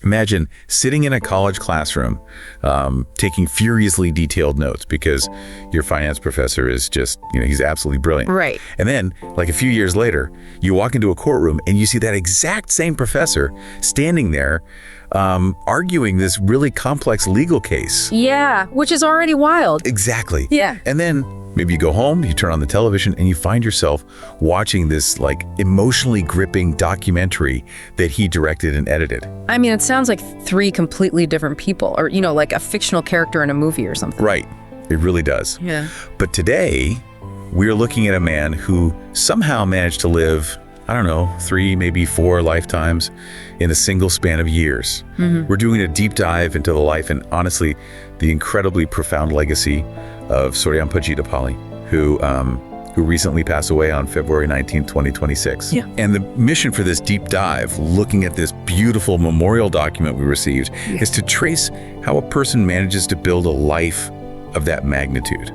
Imagine sitting in a college classroom, taking furiously detailed notes because your finance professor is just, he's absolutely brilliant. Right. And then, like a few years later, you walk into a courtroom and you see that exact same professor standing there arguing this really complex legal case. Yeah, which is already wild. Exactly. Yeah. And then maybe you go home, you turn on the television, and you find yourself watching this like emotionally gripping documentary that he directed and edited. I mean, it sounds like three completely different people, or, like a fictional character in a movie or something. Right. It really does. Yeah. But today, we're looking at a man who somehow managed to live, 3, maybe 4 lifetimes in a single span of years. Mm-hmm. We're doing a deep dive into the life and honestly, the incredibly profound legacy of Suryam Pagidipalli, who recently passed away on February 19, 2026. Yeah. And the mission for this deep dive, looking at this beautiful memorial document we received, is to trace how a person manages to build a life of that magnitude.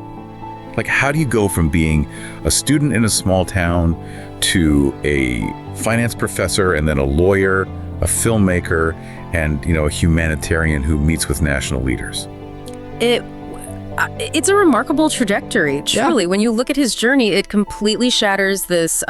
Like, how do you go from being a student in a small town to a finance professor and then a lawyer, a filmmaker, and, a humanitarian who meets with national leaders? It's a remarkable trajectory, truly. Yeah. When you look at his journey, it completely shatters this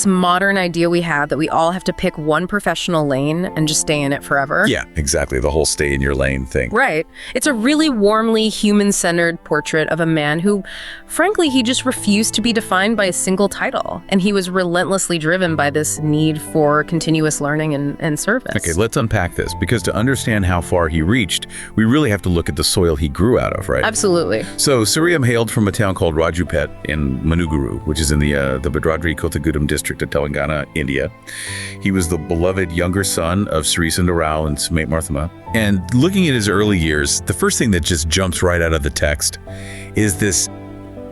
modern idea we have that we all have to pick one professional lane and just stay in it forever. Yeah, exactly. The whole stay in your lane thing. Right. It's a really warmly human-centered portrait of a man who, frankly, he just refused to be defined by a single title. And he was relentlessly driven by this need for continuous learning and service. Okay, let's unpack this, because to understand how far he reached, we really have to look at the soil he grew out of, right? Absolutely. So Suryam hailed from a town called Rajupet in Manuguru, which is in the Bhadradri Kothagudem district of Telangana, India. He was the beloved younger son of Sri Sundarao and Sumait Marthama. And looking at his early years, the first thing that just jumps right out of the text is this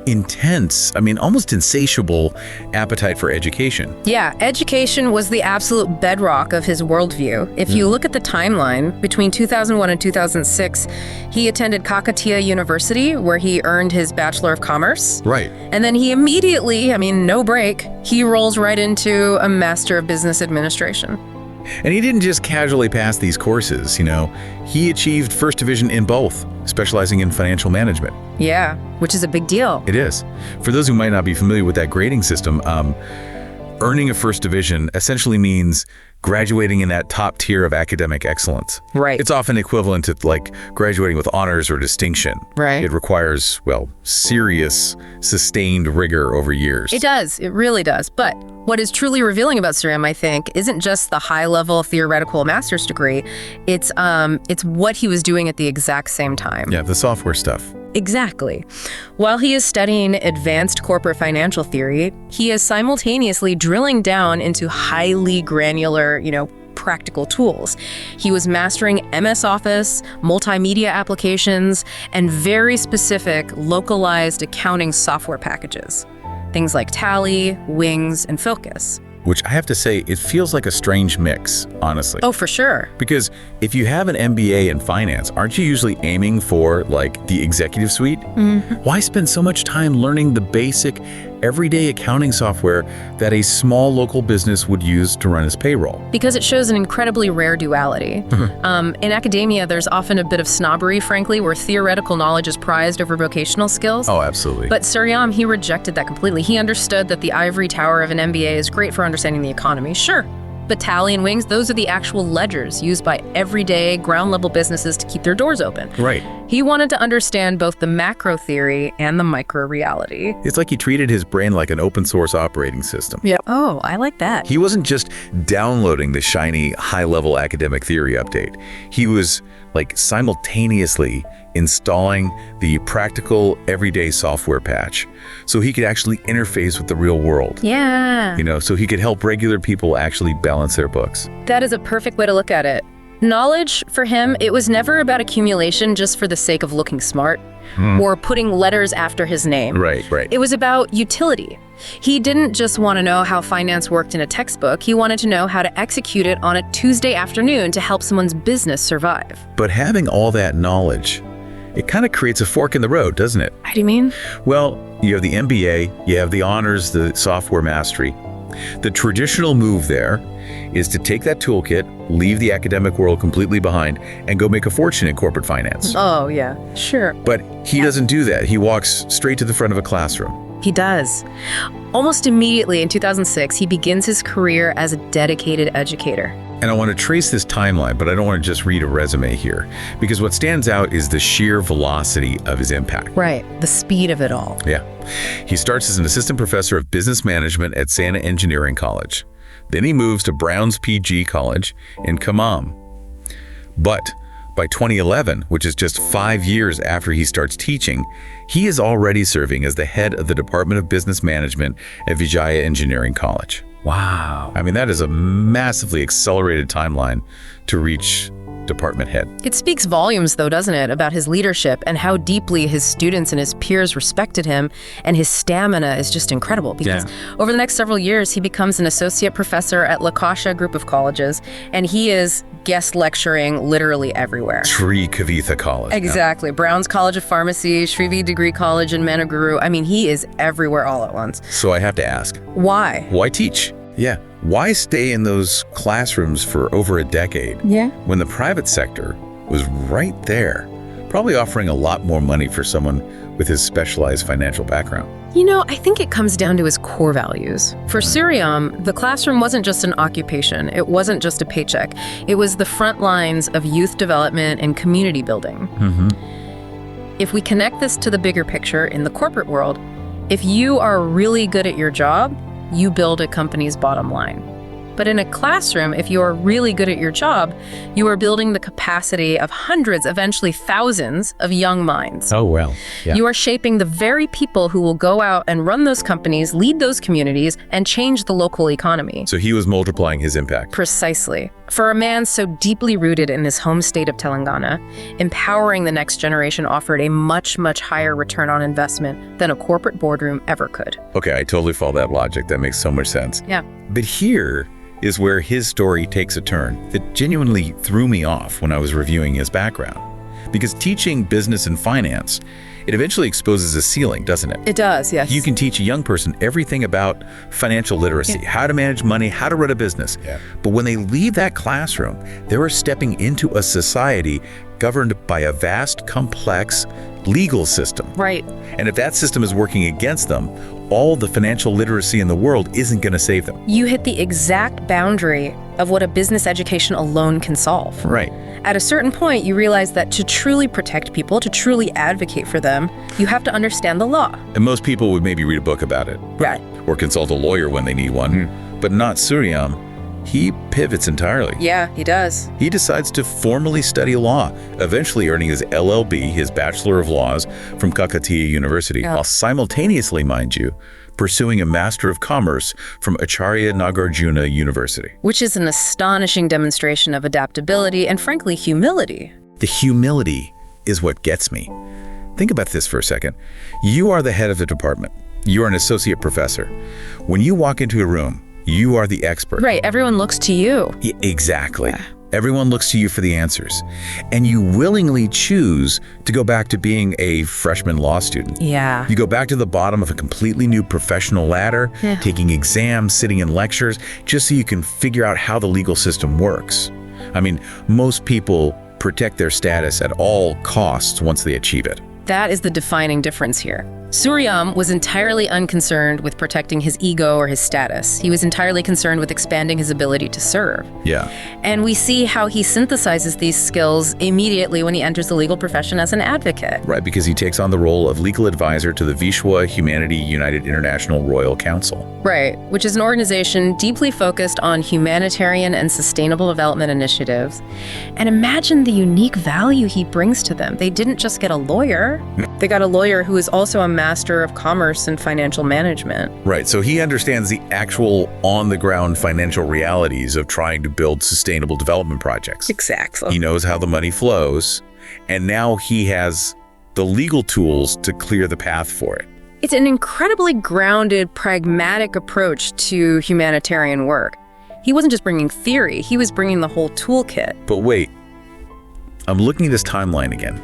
intense, almost insatiable appetite for education. Yeah, education was the absolute bedrock of his worldview. If you look at the timeline, between 2001 and 2006, he attended Kakatiya University, where he earned his Bachelor of Commerce. Right. And then he immediately, no break, he rolls right into a Master of Business Administration. And he didn't just casually pass these courses, he achieved first division in both, specializing in financial management. Yeah, which is a big deal. It is. For those who might not be familiar with that grading system, earning a first division essentially means graduating in that top tier of academic excellence. Right. It's often equivalent to like graduating with honors or distinction. Right. It requires, serious, sustained rigor over years. It does. It really does. But what is truly revealing about Suryam, I think, isn't just the high-level theoretical master's degree. It's what he was doing at the exact same time. Yeah, the software stuff. Exactly. While he is studying advanced corporate financial theory, he is simultaneously drilling down into highly granular, practical tools. He was mastering MS Office, multimedia applications, and very specific localized accounting software packages. Things like Tally, Wings, and Focus. Which I have to say, it feels like a strange mix, honestly. Oh, for sure. Because if you have an MBA in finance, aren't you usually aiming for, the executive suite? Mm-hmm. Why spend so much time learning the basic, everyday accounting software that a small local business would use to run its payroll? Because it shows an incredibly rare duality. In academia, there's often a bit of snobbery, frankly, where theoretical knowledge is prized over vocational skills. Oh, absolutely. But Suryam, he rejected that completely. He understood that the ivory tower of an MBA is great for understanding the economy, sure. But Tally and Wings, those are the actual ledgers used by everyday ground-level businesses to keep their doors open. Right. He wanted to understand both the macro theory and the micro reality. It's like he treated his brain like an open source operating system. Yeah. Oh, I like that. He wasn't just downloading the shiny high-level academic theory update. He was simultaneously installing the practical everyday software patch so he could actually interface with the real world. Yeah. So he could help regular people actually balance their books. That is a perfect way to look at it. Knowledge, for him, it was never about accumulation just for the sake of looking smart or putting letters after his name. Right. It was about utility. He didn't just want to know how finance worked in a textbook. He wanted to know how to execute it on a Tuesday afternoon to help someone's business survive. But having all that knowledge, it kind of creates a fork in the road, doesn't it? How do you mean? Well, you have the MBA, you have the honors, the software mastery, The traditional move there is to take that toolkit, leave the academic world completely behind, and go make a fortune in corporate finance. Oh, yeah, sure. But he doesn't do that. He walks straight to the front of a classroom. He does. Almost immediately in 2006, he begins his career as a dedicated educator. And I want to trace this timeline, but I don't want to just read a resume here, because what stands out is the sheer velocity of his impact. Right, the speed of it all. Yeah. He starts as an assistant professor of business management at Santa Engineering College. Then he moves to Brown's PG College in Kamam. But by 2011, which is just 5 years after he starts teaching, he is already serving as the head of the Department of Business Management at Vijaya Engineering College. Wow. I mean, that is a massively accelerated timeline to reach department head. It speaks volumes, though, doesn't it, about his leadership and how deeply his students and his peers respected him, and his stamina is just incredible because over the next several years, he becomes an associate professor at Lakasha Group of Colleges, and he is guest lecturing literally everywhere. Sri Kavitha College. Exactly. Brown's College of Pharmacy, Srivi Degree College in Managuru. I mean, he is everywhere all at once. So I have to ask, why? Why teach? Yeah. Why stay in those classrooms for over a decade when the private sector was right there, probably offering a lot more money for someone with his specialized financial background? You know, I think it comes down to his core values. For Suryam, the classroom wasn't just an occupation. It wasn't just a paycheck. It was the front lines of youth development and community building. If we connect this to the bigger picture in the corporate world, if you are really good at your job, you build a company's bottom line. But in a classroom, if you are really good at your job, you are building the capacity of hundreds, eventually thousands of young minds. Oh, well. Yeah. You are shaping the very people who will go out and run those companies, lead those communities, and change the local economy. So he was multiplying his impact. Precisely. For a man so deeply rooted in his home state of Telangana, empowering the next generation offered a much, much higher return on investment than a corporate boardroom ever could. Okay, I totally follow that logic. That makes so much sense. Yeah. But here is where his story takes a turn that genuinely threw me off when I was reviewing his background. Because teaching business and finance, it eventually exposes a ceiling, doesn't it? It does, yes. You can teach a young person everything about financial literacy, how to manage money, how to run a business. But when they leave that classroom, they are stepping into a society governed by a vast, complex legal system. Right. And if that system is working against them, all the financial literacy in the world isn't going to save them. You hit the exact boundary of what a business education alone can solve. Right. At a certain point, you realize that to truly protect people, to truly advocate for them, you have to understand the law. And most people would maybe read a book about it. Right. Or consult a lawyer when they need one. But not Suryam. He pivots entirely. Yeah, he does. He decides to formally study law, eventually earning his LLB, his Bachelor of Laws, from Kakatiya University, while simultaneously, mind you, pursuing a Master of Commerce from Acharya Nagarjuna University. Which is an astonishing demonstration of adaptability and, frankly, humility. The humility is what gets me. Think about this for a second. You are the head of the department. You are an associate professor. When you walk into a room, you are the expert. Right, everyone looks to you. Yeah, exactly. Everyone looks to you for the answers. And you willingly choose to go back to being a freshman law student. Yeah. You go back to the bottom of a completely new professional ladder, taking exams, sitting in lectures, just so you can figure out how the legal system works. I mean, most people protect their status at all costs once they achieve it. That is the defining difference here. Suryam was entirely unconcerned with protecting his ego or his status. He was entirely concerned with expanding his ability to serve. Yeah. And we see how he synthesizes these skills immediately when he enters the legal profession as an advocate. Right, because he takes on the role of legal advisor to the Vishwa Humanity United International Royal Council. Right, which is an organization deeply focused on humanitarian and sustainable development initiatives. And imagine the unique value he brings to them. They didn't just get a lawyer. They got a lawyer who is also a Master of Commerce and Financial Management. Right, so he understands the actual on-the-ground financial realities of trying to build sustainable development projects. Exactly. He knows how the money flows, and now he has the legal tools to clear the path for it. It's an incredibly grounded, pragmatic approach to humanitarian work. He wasn't just bringing theory, he was bringing the whole toolkit. But wait, I'm looking at this timeline again,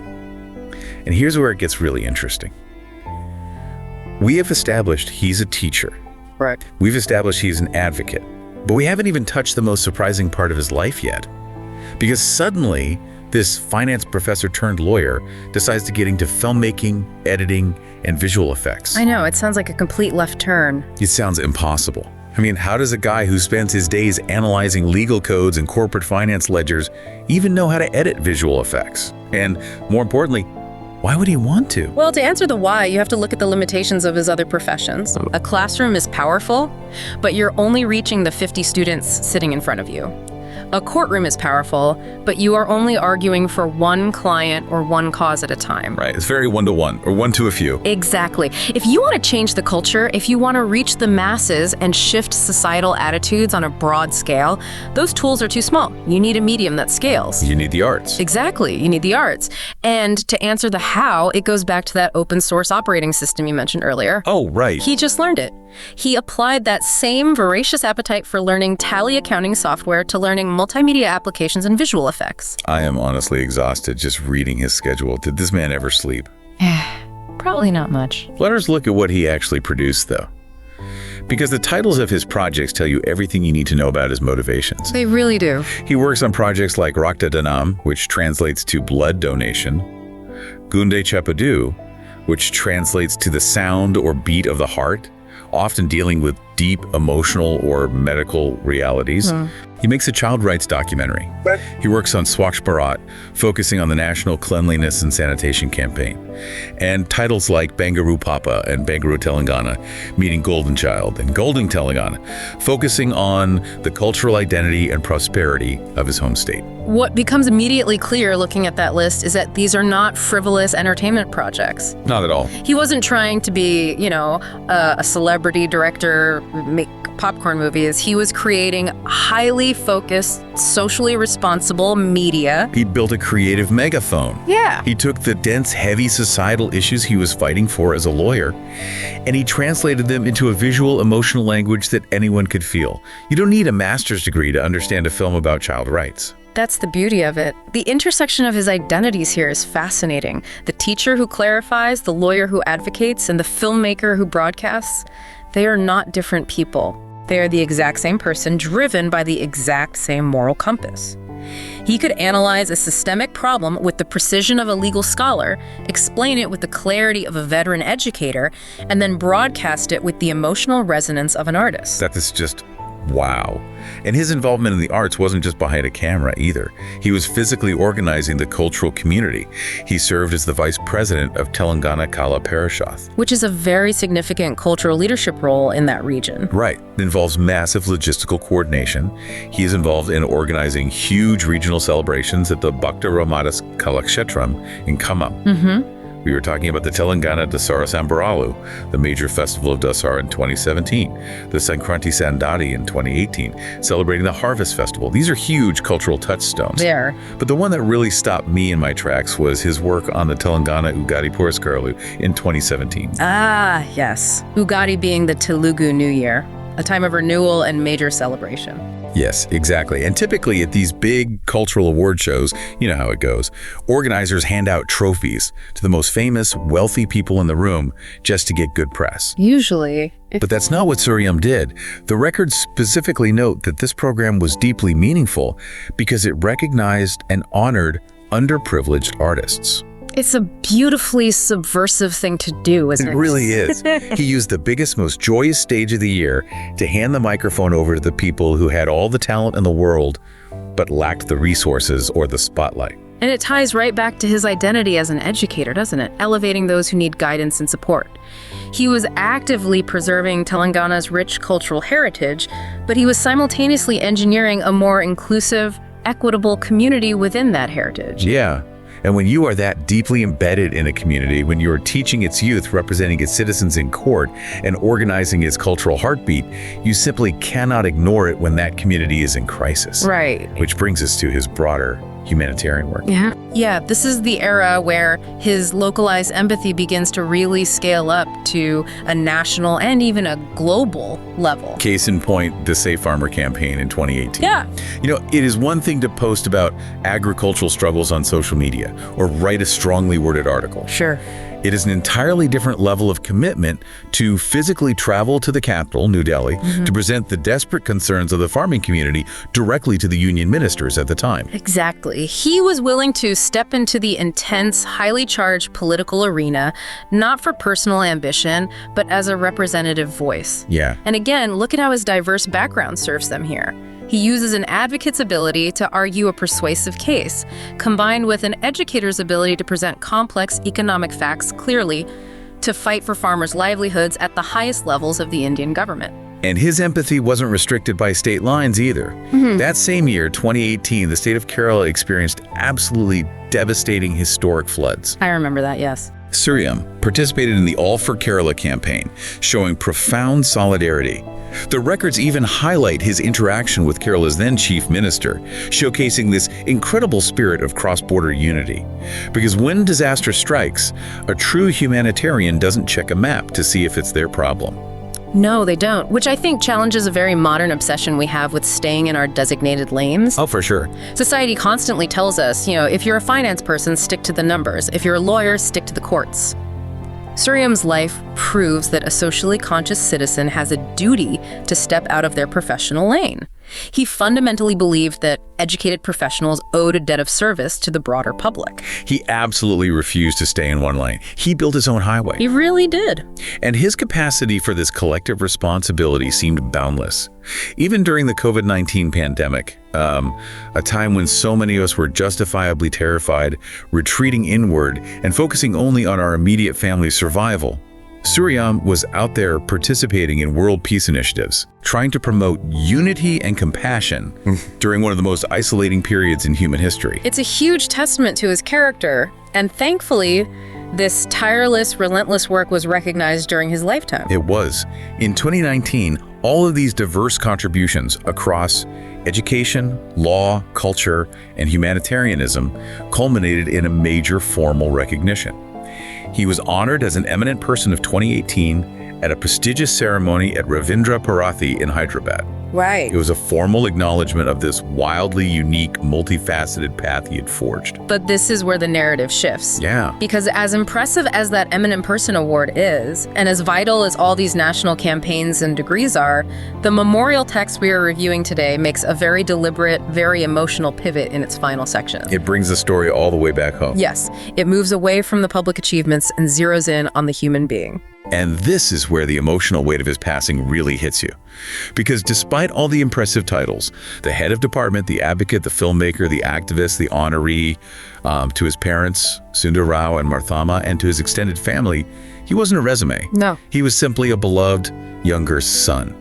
and here's where it gets really interesting. We have established he's a teacher. Right. We've established he's an advocate, but we haven't even touched the most surprising part of his life yet. Because suddenly, this finance professor turned lawyer decides to get into filmmaking, editing, and visual effects. I know, it sounds like a complete left turn. It sounds impossible. I mean, how does a guy who spends his days analyzing legal codes and corporate finance ledgers even know how to edit visual effects? And more importantly, why would he want to? Well, to answer the why, you have to look at the limitations of his other professions. A classroom is powerful, but you're only reaching the 50 students sitting in front of you. A courtroom is powerful, but you are only arguing for one client or one cause at a time. Right, it's very one-to-one, or one to a few. Exactly. If you want to change the culture, if you want to reach the masses and shift societal attitudes on a broad scale, those tools are too small. You need a medium that scales. You need the arts. Exactly, you need the arts. And to answer the how, it goes back to that open source operating system you mentioned earlier. Oh, right. He just learned it. He applied that same voracious appetite for learning tally accounting software to learning multimedia applications and visual effects. I am honestly exhausted just reading his schedule. Did this man ever sleep? Probably not much. Let us look at what he actually produced, though. Because the titles of his projects tell you everything you need to know about his motivations. They really do. He works on projects like Rakta Danam, which translates to blood donation, Gunde Chapadu, which translates to the sound or beat of the heart, often dealing with deep emotional or medical realities. He makes a child rights documentary. He works on Swachh Bharat, focusing on the National Cleanliness and Sanitation Campaign. And titles like Bangaru Papa and Bangaru Telangana, meeting Golden Child and Golden Telangana, focusing on the cultural identity and prosperity of his home state. What becomes immediately clear looking at that list is that these are not frivolous entertainment projects. Not at all. He wasn't trying to be, a celebrity director, make popcorn movies. He was creating highly focused, socially responsible media. He built a creative megaphone. Yeah. He took the dense, heavy societal issues he was fighting for as a lawyer, and he translated them into a visual, emotional language that anyone could feel. You don't need a master's degree to understand a film about child rights. That's the beauty of it. The intersection of his identities here is fascinating. The teacher who clarifies, the lawyer who advocates, and the filmmaker who broadcasts, they are not different people. They are the exact same person, driven by the exact same moral compass. He could analyze a systemic problem with the precision of a legal scholar, explain it with the clarity of a veteran educator, and then broadcast it with the emotional resonance of an artist. That is just wow. And his involvement in the arts wasn't just behind a camera either. He was physically organizing the cultural community. He served as the vice president of Telangana Kala Parishad, which is a very significant cultural leadership role in that region. Right. It involves massive logistical coordination. He is involved in organizing huge regional celebrations at the Bhakta Ramadas Kalakshetram in Khammam. We were talking about the Telangana Dasara Sambaralu, the major festival of Dasara in 2017, the Sankranti Sandadi in 2018, celebrating the Harvest Festival. These are huge cultural touchstones. There. But the one that really stopped me in my tracks was his work on the Telangana Ugadi Puraskaralu in 2017. Ah, yes. Ugadi being the Telugu New Year, a time of renewal and major celebration. Yes, exactly. And typically at these big cultural award shows, you know how it goes, organizers hand out trophies to the most famous, wealthy people in the room just to get good press. Usually. But that's not what Suryam did. The records specifically note that this program was deeply meaningful because it recognized and honored underprivileged artists. It's a beautifully subversive thing to do, isn't it? It really is. He used the biggest, most joyous stage of the year to hand the microphone over to the people who had all the talent in the world, but lacked the resources or the spotlight. And it ties right back to his identity as an educator, doesn't it? Elevating those who need guidance and support. He was actively preserving Telangana's rich cultural heritage, but he was simultaneously engineering a more inclusive, equitable community within that heritage. Yeah. And when you are that deeply embedded in a community, when you are teaching its youth, representing its citizens in court, and organizing its cultural heartbeat, you simply cannot ignore it when that community is in crisis. Right. Which brings us to his broader humanitarian work. Yeah, this is the era where his localized empathy begins to really scale up to a national and even a global level. Case in point, the Safe Farmer campaign in 2018. Yeah. You know, it is one thing to post about agricultural struggles on social media or write a strongly worded article. Sure. It is an entirely different level of commitment to physically travel to the capital, New Delhi, to present the desperate concerns of the farming community directly to the union ministers at the time. Exactly. He was willing to step into the intense, highly charged political arena, not for personal ambition, but as a representative voice. Yeah. And again, look at how his diverse background serves them here. He uses an advocate's ability to argue a persuasive case, combined with an educator's ability to present complex economic facts clearly, to fight for farmers' livelihoods at the highest levels of the Indian government. And his empathy wasn't restricted by state lines either. That same year, 2018, the state of Kerala experienced absolutely devastating historic floods. I remember that, yes. Suryam participated in the All for Kerala campaign, showing profound solidarity. The records even highlight his interaction with Kerala's then chief minister, showcasing this incredible spirit of cross-border unity. Because when disaster strikes, a true humanitarian doesn't check a map to see if it's their problem. No, they don't, which I think challenges a very modern obsession we have with staying in our designated lanes. Oh, for sure. Society constantly tells us, if you're a finance person, stick to the numbers. If you're a lawyer, stick to the courts. Suryam's life proves that a socially conscious citizen has a duty to step out of their professional lane. He fundamentally believed that educated professionals owed a debt of service to the broader public. He absolutely refused to stay in one lane. He built his own highway. He really did. And his capacity for this collective responsibility seemed boundless. Even during the COVID-19 pandemic, a time when so many of us were justifiably terrified, retreating inward, and focusing only on our immediate family's survival, Suryam was out there participating in world peace initiatives, trying to promote unity and compassion during one of the most isolating periods in human history. It's a huge testament to his character, and thankfully, this tireless, relentless work was recognized during his lifetime. It was. In 2019, all of these diverse contributions across education, law, culture, and humanitarianism culminated in a major formal recognition. He was honored as an eminent person of 2018 at a prestigious ceremony at Ravindra Bharathi in Hyderabad. Right. It was a formal acknowledgement of this wildly unique, multifaceted path he had forged. But this is where the narrative shifts. Yeah. Because as impressive as that Eminent Person Award is, and as vital as all these national campaigns and degrees are, the memorial text we are reviewing today makes a very deliberate, very emotional pivot in its final section. It brings the story all the way back home. Yes, it moves away from the public achievements and zeroes in on the human being. And this is where the emotional weight of his passing really hits you. Because despite all the impressive titles, the head of department, the advocate, the filmmaker, the activist, the honoree, to his parents, Sundar Rao and Marthama, and to his extended family, he wasn't a resume. No. He was simply a beloved younger son.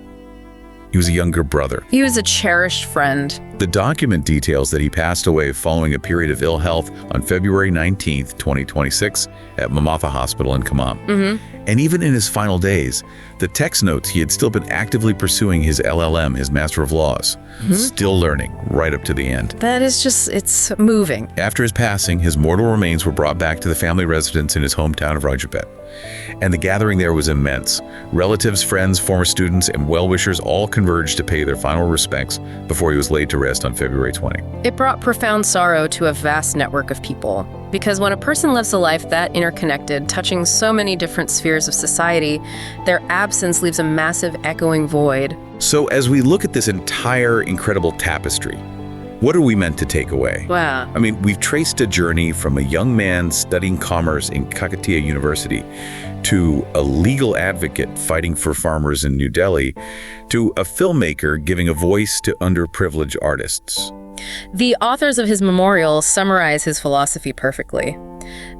He was a younger brother. He was a cherished friend. The document details that he passed away following a period of ill health on February 19th, 2026 at Mamatha Hospital in Khmmam. And even in his final days, the text notes he had still been actively pursuing his LLM, his Master of Laws, still learning right up to the end. That is just, it's moving. After his passing, his mortal remains were brought back to the family residence in his hometown of Rajapet. And the gathering there was immense. Relatives, friends, former students, and well-wishers all converged to pay their final respects before he was laid to rest on February 20. It brought profound sorrow to a vast network of people. Because when a person lives a life that interconnected, touching so many different spheres of society, their absence leaves a massive echoing void. So as we look at this entire incredible tapestry, what are we meant to take away? Wow. I mean, we've traced a journey from a young man studying commerce in Kakatiya University to a legal advocate fighting for farmers in New Delhi to a filmmaker giving a voice to underprivileged artists. The authors of his memorial summarize his philosophy perfectly.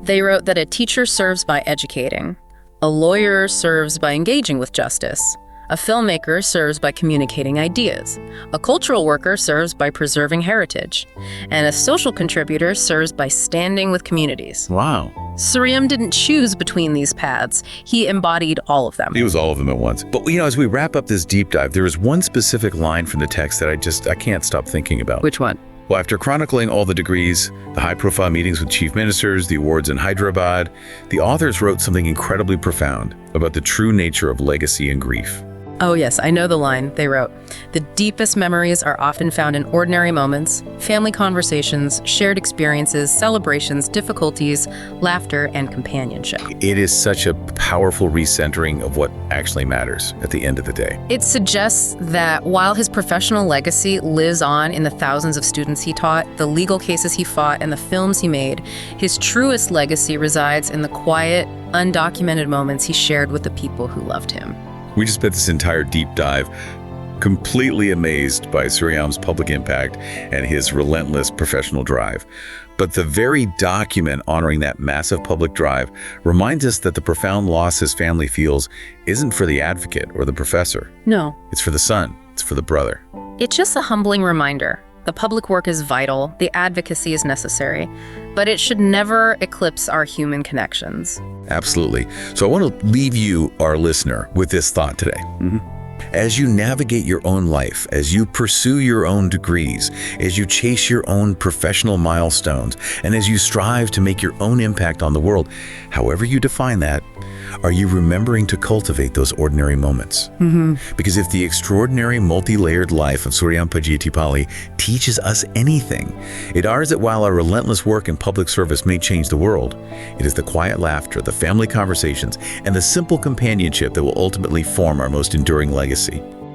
They wrote that a teacher serves by educating, a lawyer serves by engaging with justice, a filmmaker serves by communicating ideas, a cultural worker serves by preserving heritage, and a social contributor serves by standing with communities. Wow. Suryam didn't choose between these paths. He embodied all of them. He was all of them at once. But, as we wrap up this deep dive, there is one specific line from the text that I can't stop thinking about. Which one? Well, after chronicling all the degrees, the high-profile meetings with chief ministers, the awards in Hyderabad, the authors wrote something incredibly profound about the true nature of legacy and grief. Oh yes, I know the line. They wrote, "The deepest memories are often found in ordinary moments, family conversations, shared experiences, celebrations, difficulties, laughter, and companionship." It is such a powerful recentering of what actually matters at the end of the day. It suggests that while his professional legacy lives on in the thousands of students he taught, the legal cases he fought, and the films he made, his truest legacy resides in the quiet, undocumented moments he shared with the people who loved him. We just spent this entire deep dive completely amazed by Suryam's public impact and his relentless professional drive. But the very document honoring that massive public drive reminds us that the profound loss his family feels isn't for the advocate or the professor. No. It's for the son. It's for the brother. It's just a humbling reminder. The public work is vital, the advocacy is necessary, but it should never eclipse our human connections. Absolutely. So I want to leave you, our listener, with this thought today. As you navigate your own life, as you pursue your own degrees, as you chase your own professional milestones, and as you strive to make your own impact on the world, however you define that, are you remembering to cultivate those ordinary moments? Because if the extraordinary multi-layered life of Suryam Pagidipalli teaches us anything, it is that while our relentless work in public service may change the world, it is the quiet laughter, the family conversations, and the simple companionship that will ultimately form our most enduring legacy.